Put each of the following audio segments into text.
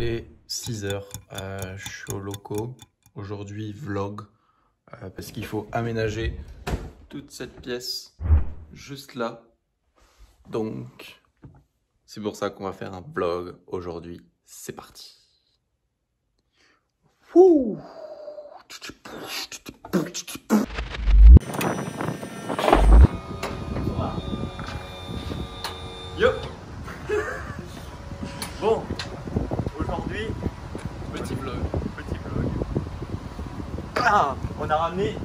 Il est 6 h, je suis au locaux. Aujourd'hui, vlog, parce qu'il faut aménager toute cette pièce juste là. Donc, c'est pour ça qu'on va faire un vlog aujourd'hui. C'est parti. Wouh. Yo. Bon, aujourd'hui, Petit vlog. Ah, on a ramené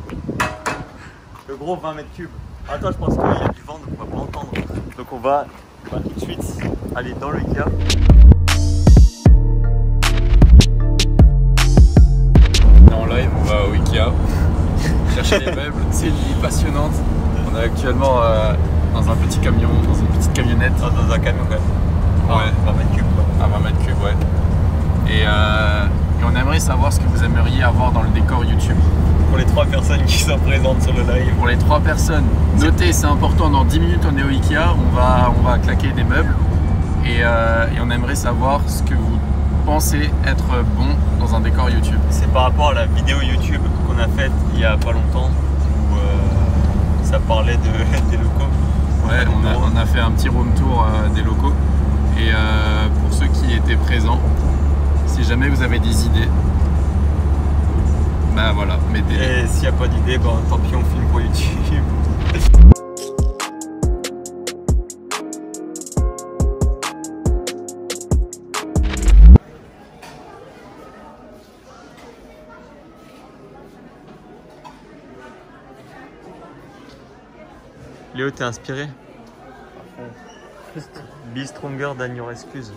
le gros 20 mètres cubes. Attends, je pense qu'il y a du vent, donc on va pas entendre. Donc on va tout de suite aller dans le Ikea. On est en live, on va au Ikea chercher les meubles. C'est une vie passionnante. On est actuellement dans un petit camion, dans une petite camionnette. Dans un camion, ouais. Ouais. 20 mètres cubes, quoi. À 20 mètres cubes, ouais. Et on aimerait savoir ce que vous aimeriez avoir dans le décor YouTube. Pour les 3 personnes qui sont présentes sur le live. Pour les 3 personnes, notez, c'est important, dans 10 minutes on est au Ikea, on va claquer des meubles et on aimerait savoir ce que vous pensez être bon dans un décor YouTube. C'est par rapport à la vidéo YouTube qu'on a faite il y a pas longtemps où ça parlait des locaux. Ouais, on a fait un petit room tour des locaux et pour ceux qui étaient présents, si jamais vous avez des idées, bah voilà, mettez-les. Et s'il n'y a pas d'idée, bah, tant pis, on filme pour YouTube. Léo, t'es inspiré? Be stronger than your excuse.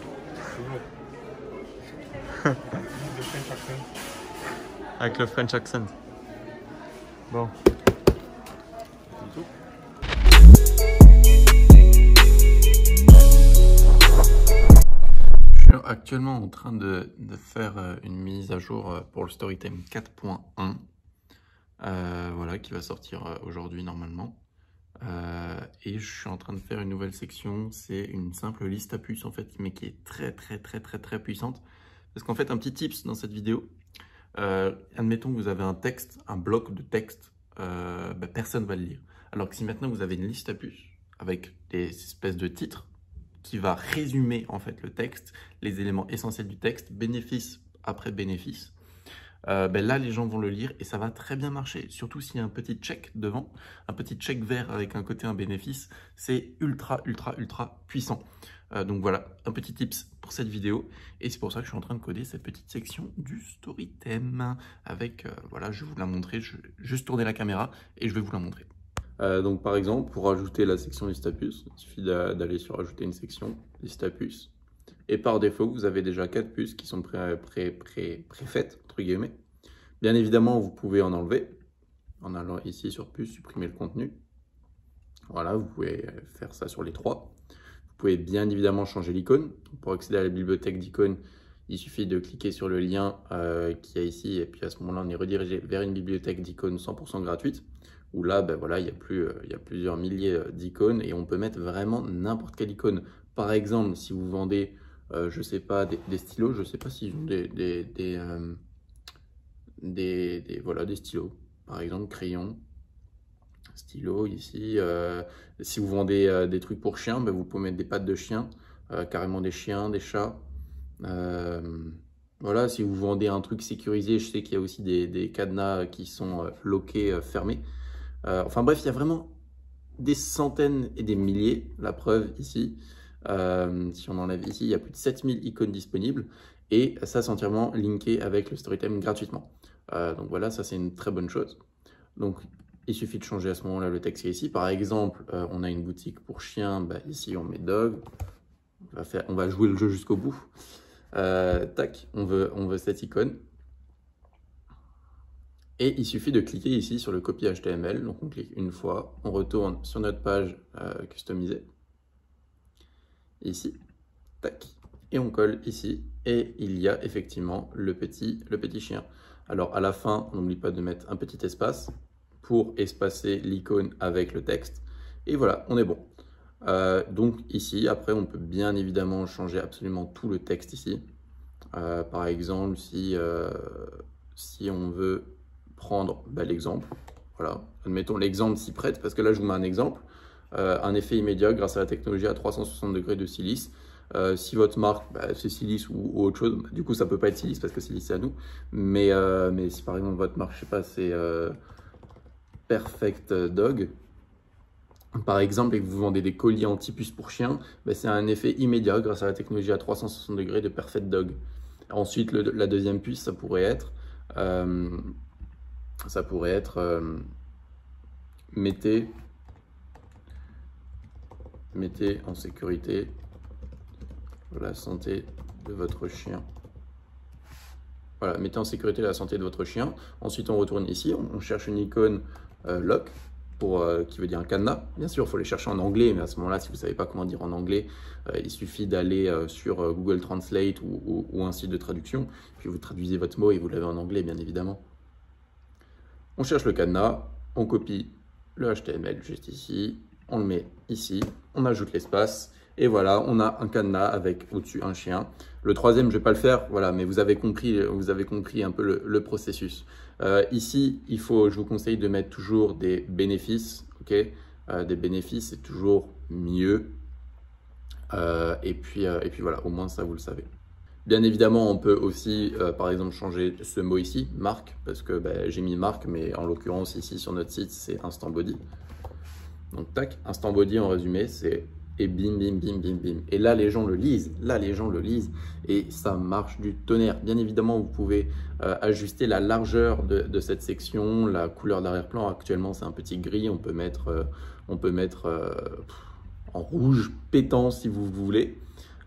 Avec le French accent. Bon. Je suis actuellement en train de faire une mise à jour pour le Storytime 4.1. Voilà, qui va sortir aujourd'hui normalement. Et je suis en train de faire une nouvelle section. C'est une simple liste à puces en fait, mais qui est très puissante. Parce qu'en fait, un petit tips dans cette vidéo. Admettons que vous avez un texte, un bloc de texte, personne ne va le lire. Alors que si maintenant vous avez une liste à puces avec des espèces de titres qui va résumer en fait le texte, les éléments essentiels du texte, bénéfice après bénéfice, là les gens vont le lire et ça va très bien marcher. Surtout s'il y a un petit check devant, un petit check vert avec un côté un bénéfice, c'est ultra puissant. Donc voilà, un petit tips pour cette vidéo et c'est pour ça que je suis en train de coder cette petite section du Storytime avec, voilà, je vais vous la montrer, je vais juste tourner la caméra et je vais vous la montrer. Donc par exemple, pour ajouter la section liste à puces, il suffit d'aller sur ajouter une section liste à puces et par défaut, vous avez déjà 4 puces qui sont préfaites, entre guillemets. Bien évidemment, vous pouvez en enlever en allant ici sur puce, supprimer le contenu. Voilà, vous pouvez faire ça sur les 3. Vous pouvez bien évidemment changer l'icône. Pour accéder à la bibliothèque d'icônes, il suffit de cliquer sur le lien qu'il y a ici. Et puis à ce moment-là, on est redirigé vers une bibliothèque d'icônes 100% gratuite. Où là, voilà, il y a plusieurs milliers d'icônes et on peut mettre vraiment n'importe quelle icône. Par exemple, si vous vendez, je sais pas, des stylos, je sais pas s'ils ont voilà, des stylos. Par exemple, crayon. Stylo ici, si vous vendez des trucs pour chiens, vous pouvez mettre des pattes de chien, carrément des chiens, des chats. Voilà, si vous vendez un truc sécurisé, je sais qu'il y a aussi des cadenas qui sont loqués, fermés. Enfin bref, il y a vraiment des centaines et des milliers, la preuve ici. Si on enlève ici, il y a plus de 7000 icônes disponibles et ça c'est entièrement linké avec le Storytime gratuitement. Donc voilà, ça c'est une très bonne chose. Donc il suffit de changer à ce moment-là le texte qui est ici. Par exemple, on a une boutique pour chiens, ici on met dog. On va jouer le jeu jusqu'au bout. Tac, on veut cette icône. Et il suffit de cliquer ici sur le copy HTML. Donc on clique une fois, on retourne sur notre page customisée. Ici, tac, et on colle ici. Et il y a effectivement le petit chien. Alors à la fin, on n'oublie pas de mettre un petit espace pour espacer l'icône avec le texte. Et voilà, on est bon. Donc ici, après, on peut bien évidemment changer absolument tout le texte ici. Par exemple, si on veut prendre l'exemple, voilà, admettons l'exemple s'y prête, parce que là je vous mets un exemple, un effet immédiat grâce à la technologie à 360 degrés de silice. Si votre marque c'est silice ou autre chose, du coup ça peut pas être silice parce que silice c'est à nous, mais si par exemple votre marque, je sais pas, c'est Perfect Dog, par exemple, et que vous vendez des colliers anti-puce pour chiens, c'est un effet immédiat grâce à la technologie à 360 degrés de Perfect Dog. Ensuite, la deuxième puce, ça pourrait être mettez en sécurité la santé de votre chien. Voilà, mettez en sécurité la santé de votre chien. Ensuite, on retourne ici, on cherche une icône lock, qui veut dire un cadenas. Bien sûr, il faut les chercher en anglais, mais à ce moment-là, si vous ne savez pas comment dire en anglais, il suffit d'aller sur Google Translate ou un site de traduction, puis vous traduisez votre mot et vous l'avez en anglais, bien évidemment. On cherche le cadenas, on copie le HTML juste ici, on le met ici, on ajoute l'espace, et voilà, on a un cadenas avec au-dessus un chien. Le troisième, je ne vais pas le faire, voilà, mais vous avez compris un peu le processus. Ici, je vous conseille de mettre toujours des bénéfices, ok, des bénéfices, c'est toujours mieux. Et puis voilà, au moins ça, vous le savez. Bien évidemment, on peut aussi, par exemple, changer ce mot ici, marque, parce que j'ai mis marque, mais en l'occurrence, ici, sur notre site, c'est Instant Body. Donc, tac, Instant Body, en résumé, c'est et bim, bim, bim, bim, bim. Et là, les gens le lisent. Et ça marche du tonnerre. Bien évidemment, vous pouvez ajuster la largeur de cette section, la couleur d'arrière-plan. Actuellement, c'est un petit gris. On peut mettre en rouge pétant si vous voulez.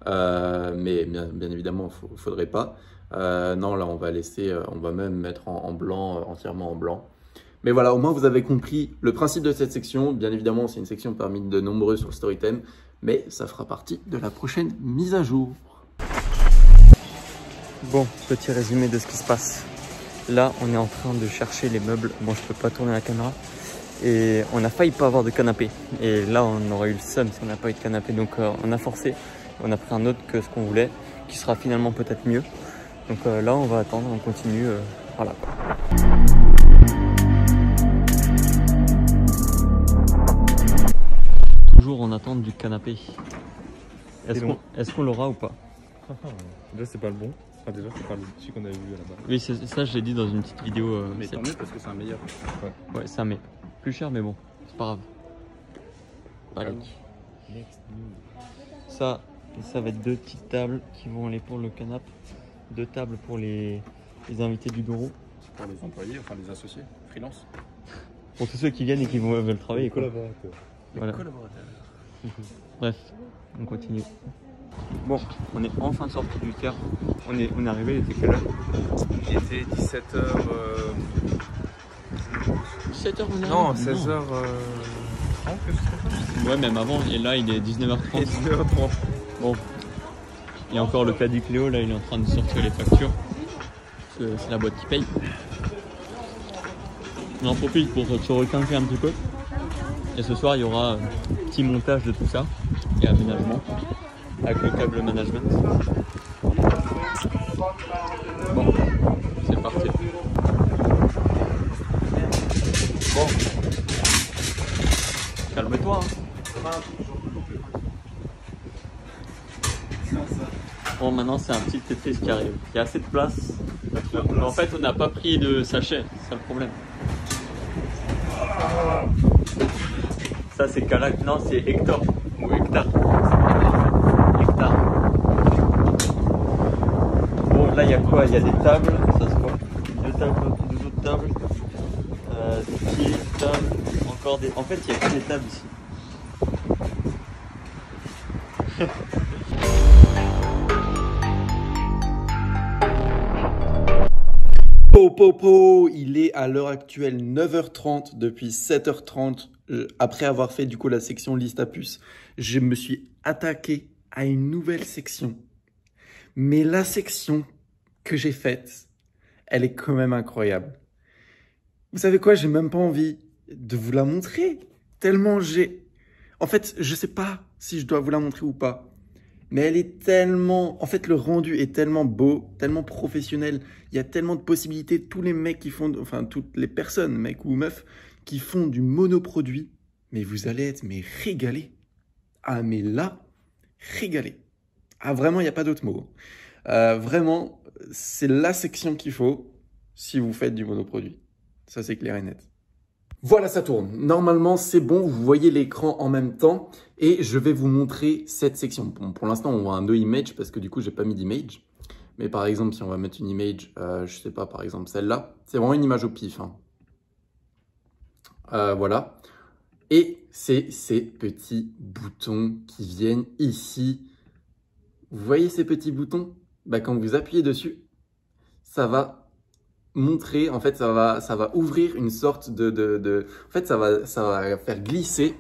Mais bien évidemment, il ne faudrait pas. Non, là, on va même mettre en blanc, entièrement en blanc. Mais voilà, au moins vous avez compris le principe de cette section. Bien évidemment, c'est une section parmi de nombreuses sur StoryTime, mais ça fera partie de la prochaine mise à jour. Bon, petit résumé de ce qui se passe. Là, on est en train de chercher les meubles. Bon, je peux pas tourner la caméra. Et on a failli pas avoir de canapé. Et là, on aurait eu le seum si on n'a pas eu de canapé. Donc, on a forcé. On a pris un autre que ce qu'on voulait, qui sera finalement peut-être mieux. Donc là, on va attendre, on continue. Voilà. Toujours en attente du canapé. Est-ce qu'on l'aura ou pas? Déjà c'est pas le bon. Enfin déjà c'est pas celui qu'on avait vu à la base. Oui, ça je l'ai dit dans une petite vidéo. Mais tant mieux parce que c'est un meilleur. Ouais, c'est un mais plus cher mais bon, c'est pas grave. Allez. Ça va être 2 petites tables qui vont aller pour le canapé. 2 tables pour les invités du bureau. Pour les employés, enfin les associés, freelance. Pour tous ceux qui viennent et qui veulent travailler. Les collaborateurs. Voilà. Bref, on continue. Bon, on est enfin sorti du car. On est arrivé, il était quelle heure? Il était 17h. 17h on est Non, arrivé. 16h. Ouais, même avant. Et là, il est 19h30. Et 19h30. Bon. Il y a encore le caddie Cléo, là, il est en train de sortir les factures. C'est la boîte qui paye. On en profite pour se requinquer un petit peu. Et ce soir, il y aura un petit montage de tout ça et aménagement avec le câble management. Bon, c'est parti. Bon, calme-toi. Bon, maintenant c'est un petit Tetris qui arrive. Il y a assez de place. Mais en fait, on n'a pas pris de sachet, c'est ça le problème. Ça c'est Calac, non c'est Hector ou Hectar. Hectar. Bon là il y a quoi? Il y a des tables, ça se voit. 2 autres tables. Des pieds, tables, encore des. En fait il n'y a que des tables ici. Il est à l'heure actuelle 9h30 depuis 7h30. Après avoir fait du coup la section liste à puces, je me suis attaqué à une nouvelle section. Mais la section que j'ai faite, elle est quand même incroyable. Vous savez quoi, j'ai même pas envie de vous la montrer. Tellement j'ai... En fait, je sais pas si je dois vous la montrer ou pas. mais elle est tellement... En fait, le rendu est tellement beau, tellement professionnel. Il y a tellement de possibilités. Tous les mecs qui font... Enfin, toutes les personnes, mecs ou meufs, qui font du monoproduit, mais vous allez être régalés. Ah, mais là, régalés. Ah, vraiment, il n'y a pas d'autre mot. Vraiment, c'est la section qu'il faut si vous faites du monoproduit. Ça, c'est clair et net. Voilà, ça tourne. Normalement, c'est bon. Vous voyez l'écran en même temps. Et je vais vous montrer cette section. Bon, pour l'instant, on voit un no image parce que du coup, j'ai pas mis d'image. Mais par exemple, si on va mettre une image, je sais pas, par exemple celle-là. C'est vraiment une image au pif. Hein. Voilà. Et c'est ces petits boutons qui viennent ici. Vous voyez ces petits boutons? Bah, quand vous appuyez dessus, ça va montrer, en fait, ça va ouvrir une sorte en fait, ça va faire glisser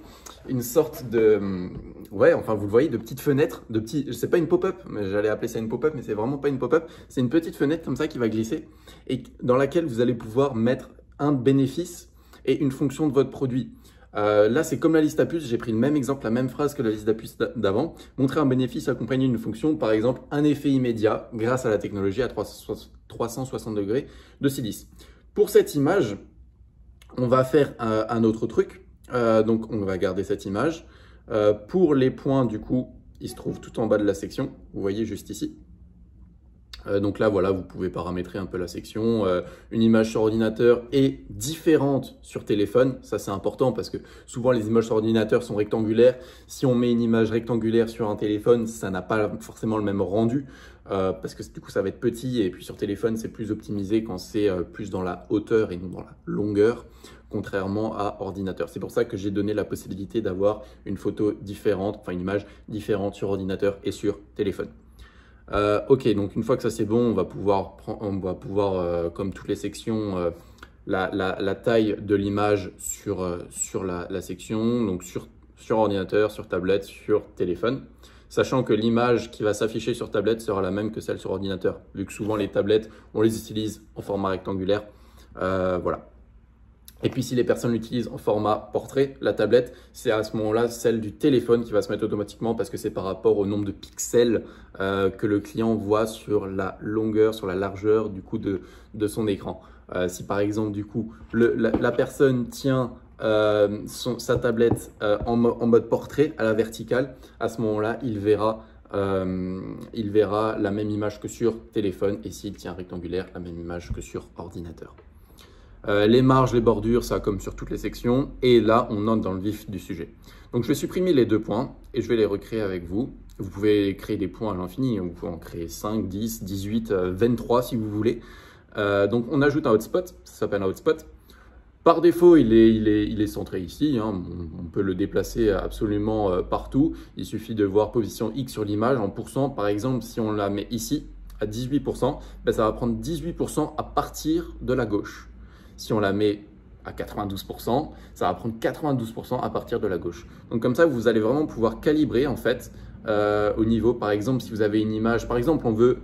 une sorte de, ouais, enfin, vous le voyez, de petites fenêtres, c'est pas une pop-up, mais j'allais appeler ça une pop-up, mais c'est vraiment pas une pop-up, c'est une petite fenêtre comme ça qui va glisser et dans laquelle vous allez pouvoir mettre un bénéfice et une fonction de votre produit. Là, c'est comme la liste à puces. J'ai pris le même exemple, la même phrase que la liste à puces d'avant. Montrer un bénéfice accompagné d'une fonction, par exemple, un effet immédiat grâce à la technologie à 360 degrés de silice. Pour cette image, on va faire un autre truc. Donc, on va garder cette image. Pour les points, du coup, ils se trouvent tout en bas de la section. Vous voyez juste ici. Donc là, voilà, vous pouvez paramétrer un peu la section. Une image sur ordinateur est différente sur téléphone. Ça, c'est important parce que souvent, les images sur ordinateur sont rectangulaires. Si on met une image rectangulaire sur un téléphone, ça n'a pas forcément le même rendu parce que du coup, ça va être petit. Et puis sur téléphone, c'est plus optimisé quand c'est plus dans la hauteur et non dans la longueur, contrairement à ordinateur. C'est pour ça que j'ai donné la possibilité d'avoir une photo différente, enfin une image différente sur ordinateur et sur téléphone. Ok, donc une fois que ça c'est bon, on va pouvoir, comme toutes les sections, la taille de l'image sur la section, donc sur ordinateur, sur tablette, sur téléphone, sachant que l'image qui va s'afficher sur tablette sera la même que celle sur ordinateur, vu que souvent les tablettes, on les utilise en format rectangulaire, voilà. Et puis, si les personnes l'utilisent en format portrait, la tablette, c'est à ce moment-là celle du téléphone qui va se mettre automatiquement parce que c'est par rapport au nombre de pixels que le client voit sur la longueur, sur la largeur du coup de son écran. Si par exemple, du coup, la personne tient sa tablette en mode portrait à la verticale, à ce moment-là, il verra la même image que sur téléphone et s'il tient rectangulaire, la même image que sur ordinateur. Les marges, les bordures, ça comme sur toutes les sections. Et là, on entre dans le vif du sujet. Donc, je vais supprimer les deux points et je vais les recréer avec vous. Vous pouvez créer des points à l'infini. Vous pouvez en créer 5, 10, 18, 23 si vous voulez. Donc, on ajoute un hotspot. Ça s'appelle un hotspot. Par défaut, il est centré ici. Hein. On peut le déplacer absolument partout. Il suffit de voir position X sur l'image en pourcent. Par exemple, si on la met ici à 18%, ben, ça va prendre 18% à partir de la gauche. Si on la met à 92%, ça va prendre 92% à partir de la gauche. Donc comme ça, vous allez vraiment pouvoir calibrer en fait au niveau, par exemple, si vous avez une image, par exemple, on veut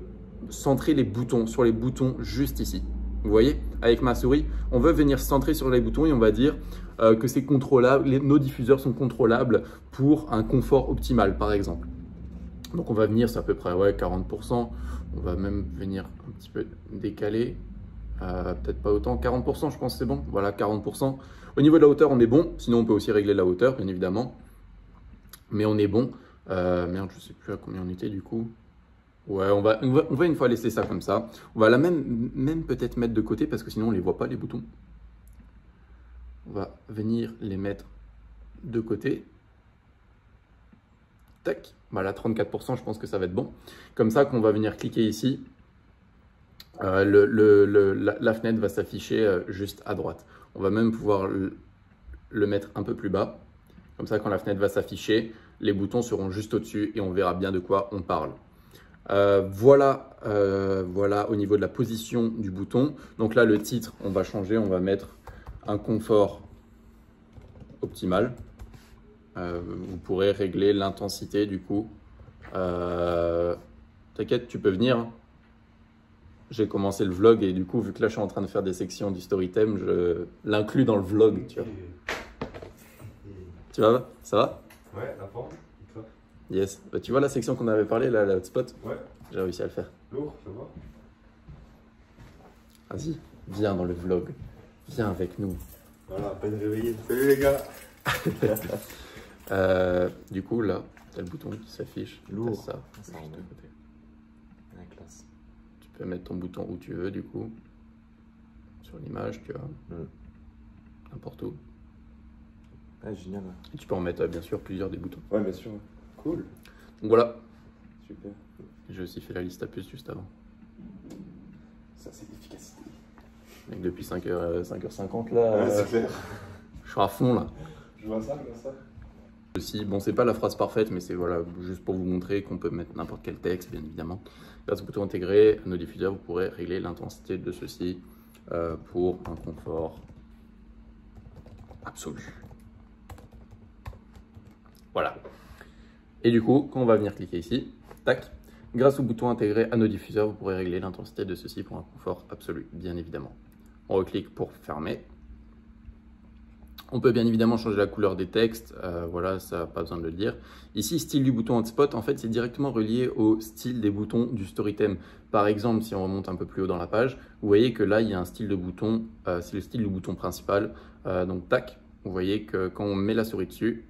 centrer les boutons sur les boutons juste ici. Vous voyez, avec ma souris, on veut venir centrer sur les boutons et on va dire que c'est contrôlable, nos diffuseurs sont contrôlables pour un confort optimal, par exemple. Donc on va venir, c'est à peu près ouais, 40%. On va même venir un petit peu décaler. Peut-être pas autant, 40% je pense c'est bon, voilà 40%. Au niveau de la hauteur on est bon, sinon on peut aussi régler la hauteur bien évidemment, mais on est bon. Merde, je sais plus à combien on était du coup. Ouais, on va une fois laisser ça comme ça. On va la même peut-être mettre de côté parce que sinon on les voit pas les boutons. On va venir les mettre de côté. Tac, voilà 34% je pense que ça va être bon. Comme ça qu'on va venir cliquer ici. La fenêtre va s'afficher juste à droite. On va même pouvoir le mettre un peu plus bas. Comme ça, quand la fenêtre va s'afficher, les boutons seront juste au-dessus et on verra bien de quoi on parle. Voilà au niveau de la position du bouton. Donc là, le titre, on va changer. On va mettre un confort optimal. Vous pourrez régler l'intensité du coup. T'inquiète, tu peux venir. Hein. J'ai commencé le vlog et du coup, vu que là, je suis en train de faire des sections du Storytime, je l'inclus dans le vlog, tu vois. Tu vas? Ça va? Ouais, la forme. Yes. Bah, tu vois la section qu'on avait parlé, là, la hotspot? Ouais. J'ai réussi à le faire. Lourd, ça va. Vas-y, viens dans le vlog. Viens avec nous. Voilà, à peine réveillé. Salut les gars. Du coup, là, t'as le bouton qui s'affiche. Lourd. T'as ça. Ça juste à côté. La classe. Tu peux mettre ton bouton où tu veux, du coup. Sur l'image, tu vois. N'importe où. Ah, génial. Et tu peux en mettre, bien sûr, plusieurs des boutons. Ouais, bien sûr. Cool. Donc voilà. Super. J'ai aussi fait la liste à puces juste avant. Ça, c'est l'efficacité. Donc depuis 5h50, là, Ouais, c'est clair. je suis à fond, là. Je vois ça, je vois ça. Aussi, bon, c'est pas la phrase parfaite, mais c'est voilà, juste pour vous montrer qu'on peut mettre n'importe quel texte, bien évidemment. Grâce au bouton intégré à nos diffuseurs, vous pourrez régler l'intensité de ceci pour un confort absolu. Voilà. Et du coup, quand on va venir cliquer ici, tac, grâce au bouton intégré à nos diffuseurs, vous pourrez régler l'intensité de ceci pour un confort absolu, bien évidemment. On reclique pour fermer. On peut bien évidemment changer la couleur des textes, voilà, ça n'a pas besoin de le dire. Ici, style du bouton hotspot, en fait, c'est directement relié au style des boutons du StoryTheme. Par exemple, si on remonte un peu plus haut dans la page, vous voyez que là, il y a un style de bouton, c'est le style du bouton principal. Donc, tac, vous voyez que quand on met la souris dessus,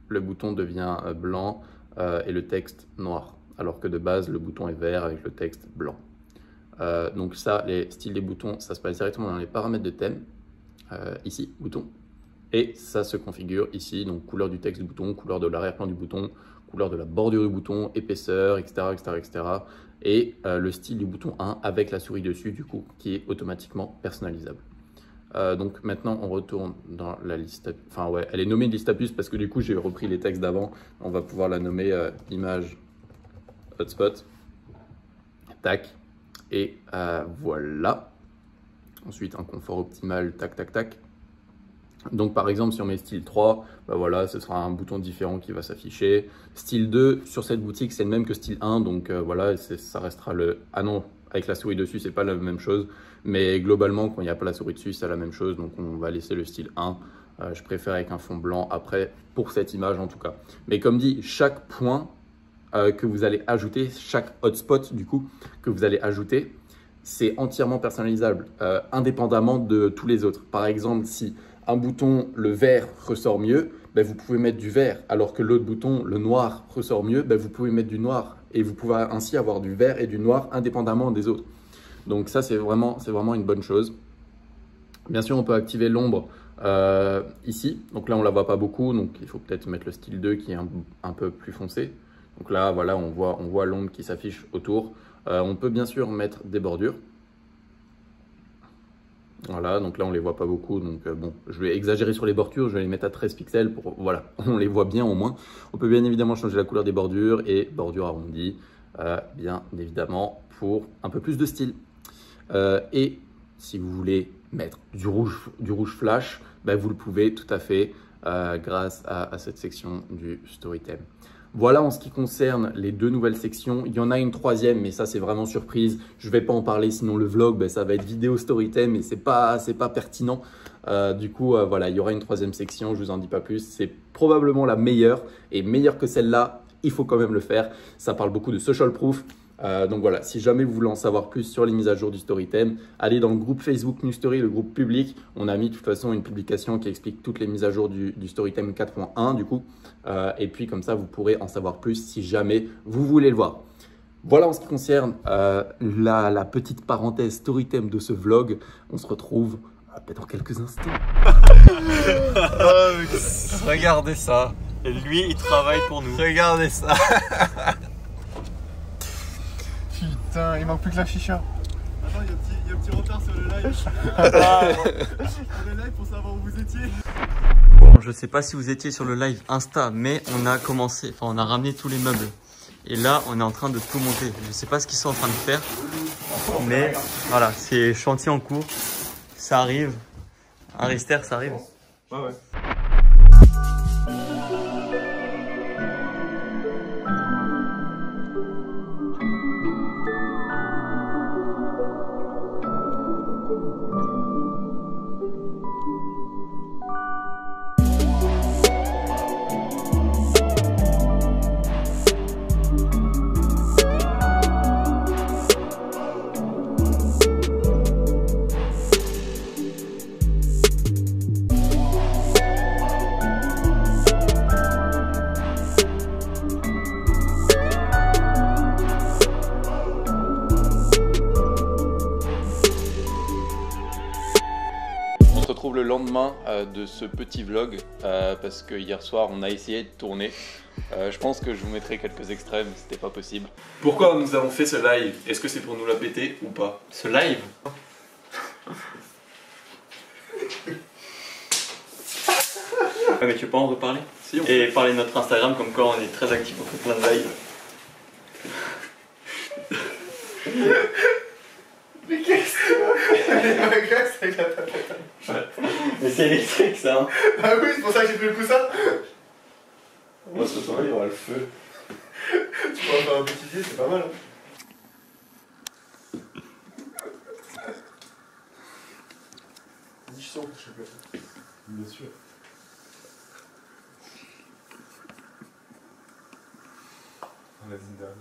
le bouton devient blanc et le texte noir, alors que de base, le bouton est vert avec le texte blanc. Donc ça, les styles des boutons, ça se passe directement dans les paramètres de thème, ici, bouton. Et ça se configure ici, donc couleur du texte du bouton, couleur de l'arrière-plan du bouton, couleur de la bordure du bouton, épaisseur, etc. etc., etc. Et le style du bouton 1 avec la souris dessus, du coup, qui est automatiquement personnalisable. Donc maintenant, on retourne dans la liste, enfin ouais, elle est nommée liste à puces parce que du coup, j'ai repris les textes d'avant. On va pouvoir la nommer image hotspot. Tac. Et voilà. Ensuite, un confort optimal, tac, tac, tac. Donc par exemple, si on met style 3, bah voilà, ce sera un bouton différent qui va s'afficher. Style 2, sur cette boutique, c'est le même que style 1, donc voilà, ça restera le... Ah non, avec la souris dessus, c'est pas la même chose. Mais globalement, quand il n'y a pas la souris dessus, c'est la même chose, donc on va laisser le style 1. Je préfère avec un fond blanc après, pour cette image en tout cas. Mais comme dit, chaque point que vous allez ajouter, chaque hotspot du coup, que vous allez ajouter, c'est entièrement personnalisable, indépendamment de tous les autres. Par exemple, si un bouton, le vert, ressort mieux, ben vous pouvez mettre du vert, alors que l'autre bouton, le noir, ressort mieux, ben vous pouvez mettre du noir. Et vous pouvez ainsi avoir du vert et du noir indépendamment des autres. Donc ça, c'est vraiment une bonne chose. Bien sûr, on peut activer l'ombre ici. Donc là, on ne la voit pas beaucoup, donc il faut peut-être mettre le style 2 qui est un peu plus foncé. Donc là, voilà, on voit l'ombre qui s'affiche autour. On peut bien sûr mettre des bordures. Voilà, donc là on les voit pas beaucoup, donc bon, je vais exagérer sur les bordures, je vais les mettre à 13 pixels pour, voilà, on les voit bien au moins. On peut bien évidemment changer la couleur des bordures et bordures arrondies, bien évidemment, pour un peu plus de style. Et si vous voulez mettre du rouge flash, ben, vous le pouvez tout à fait grâce à cette section du StoryTheme. Voilà en ce qui concerne les deux nouvelles sections. Il y en a une troisième, mais ça c'est vraiment surprise. Je ne vais pas en parler, sinon le vlog, ben, ça va être vidéo StoryTheme et c'est pas pertinent. Du coup, voilà, il y aura une troisième section, je vous en dis pas plus. C'est probablement la meilleure et meilleure que celle-là, il faut quand même le faire. Ça parle beaucoup de social proof. Donc voilà, si jamais vous voulez en savoir plus sur les mises à jour du StoryTheme, allez dans le groupe Facebook New Story, le groupe public. On a mis de toute façon une publication qui explique toutes les mises à jour du StoryTheme 4.1 du coup. Et puis comme ça, vous pourrez en savoir plus si jamais vous voulez le voir. Voilà en ce qui concerne la petite parenthèse StoryTheme de ce vlog. On se retrouve dans quelques instants. Regardez ça. Et lui, il travaille pour nous. Regardez ça. Putain, il manque plus que la chicha. Attends, il y a un petit retard sur le live. Sur le live pour savoir où vous étiez. Bon, je sais pas si vous étiez sur le live Insta, mais on a ramené tous les meubles. Et là, on est en train de tout monter. Je sais pas ce qu'ils sont en train de faire, mais voilà, c'est chantier en cours. Ça arrive. Arister, ça arrive. Ouais. retrouve le lendemain de ce petit vlog parce que hier soir on a essayé de tourner. Je pense que je vous mettrai quelques extraits mais c'était pas possible. Pourquoi nous avons fait ce live? Est-ce que c'est pour nous la péter ou pas? Ce live Ouais, mais tu veux pas en reparler? Si, Et parler de notre Instagram comme quoi on est très actifs, on fait plein de lives. Mais qu'est-ce que m'agresse avec la tapette. Mais c'est électrique ça hein. Ah oui, c'est pour ça que j'ai pris le coussin. On va se retrouver, il y aura le feu. Tu pourras faire un petit pied, c'est pas mal. Du son, je peux. Bien sûr. Vas-y, dernier.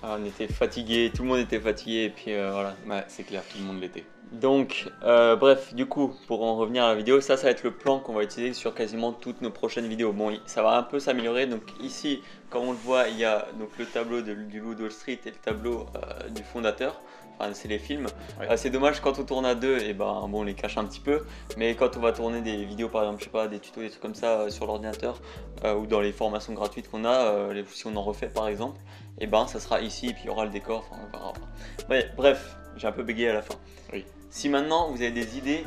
Ah, on était fatigués, tout le monde était fatigué et puis voilà. Ouais, c'est clair, tout le monde l'était. Donc, bref, du coup, pour en revenir à la vidéo, ça va être le plan qu'on va utiliser sur quasiment toutes nos prochaines vidéos. Bon, ça va un peu s'améliorer. Donc ici, comme on le voit, il y a donc le tableau du Loup de Wall Street et le tableau du fondateur. Enfin, c'est les films. Ouais. C'est dommage quand on tourne à deux, et ben bon, on les cache un petit peu. Mais quand on va tourner des vidéos, par exemple, je sais pas, des tutos, des trucs comme ça sur l'ordinateur ou dans les formations gratuites qu'on a, si on en refait par exemple, et ben ça sera ici et puis il y aura le décor. Enfin, on verra. Ouais, bref, j'ai un peu bégayé à la fin. Oui. Si maintenant vous avez des idées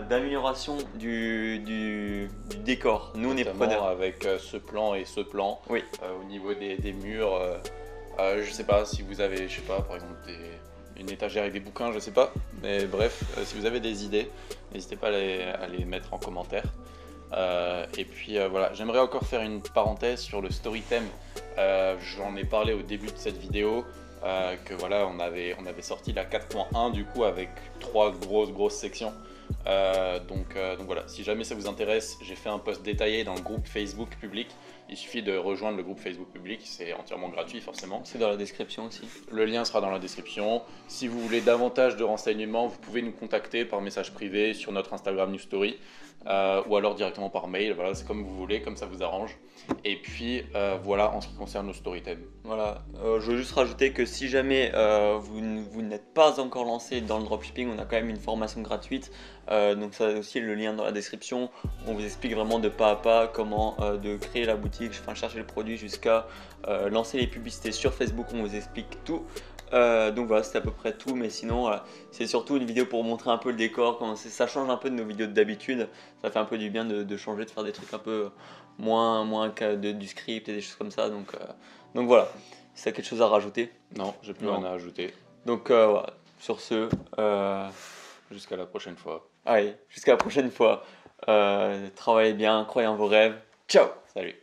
d'amélioration du décor, nous on est Notamment preneurs. avec ce plan et ce plan. Oui. Au niveau des murs, je sais pas si vous avez, je sais pas, par exemple une étagère avec des bouquins, je sais pas. Mais bref, si vous avez des idées, n'hésitez pas à les mettre en commentaire. Et puis voilà, j'aimerais encore faire une parenthèse sur le storytime. J'en ai parlé au début de cette vidéo. Que voilà, on avait sorti la 4.1 du coup avec 3 grosses sections. Donc voilà, si jamais ça vous intéresse, j'ai fait un post détaillé dans le groupe Facebook public. Il suffit de rejoindre le groupe Facebook public, c'est entièrement gratuit forcément. C'est dans la description aussi. Le lien sera dans la description. Si vous voulez davantage de renseignements, vous pouvez nous contacter par message privé sur notre Instagram News Story ou alors directement par mail. Voilà, c'est comme vous voulez, comme ça vous arrange. Et puis voilà en ce qui concerne nos storytime. Voilà, je veux juste rajouter que si jamais vous n'êtes pas encore lancé dans le dropshipping, on a quand même une formation gratuite. Donc ça aussi le lien dans la description. On vous explique vraiment de pas à pas comment de créer la boutique, enfin chercher le produit jusqu'à lancer les publicités sur Facebook. On vous explique tout. Donc voilà, c'est à peu près tout, mais sinon voilà, c'est surtout une vidéo pour montrer un peu le décor, comment ça change un peu de nos vidéos d'habitude, ça fait un peu du bien de changer, de faire des trucs un peu moins du script et des choses comme ça, donc voilà, si tu as quelque chose à rajouter. Non, j'ai plus rien à ajouter. Donc voilà, sur ce, Jusqu'à la prochaine fois. allez, jusqu'à la prochaine fois, travaillez bien, croyez en vos rêves, ciao, Salut.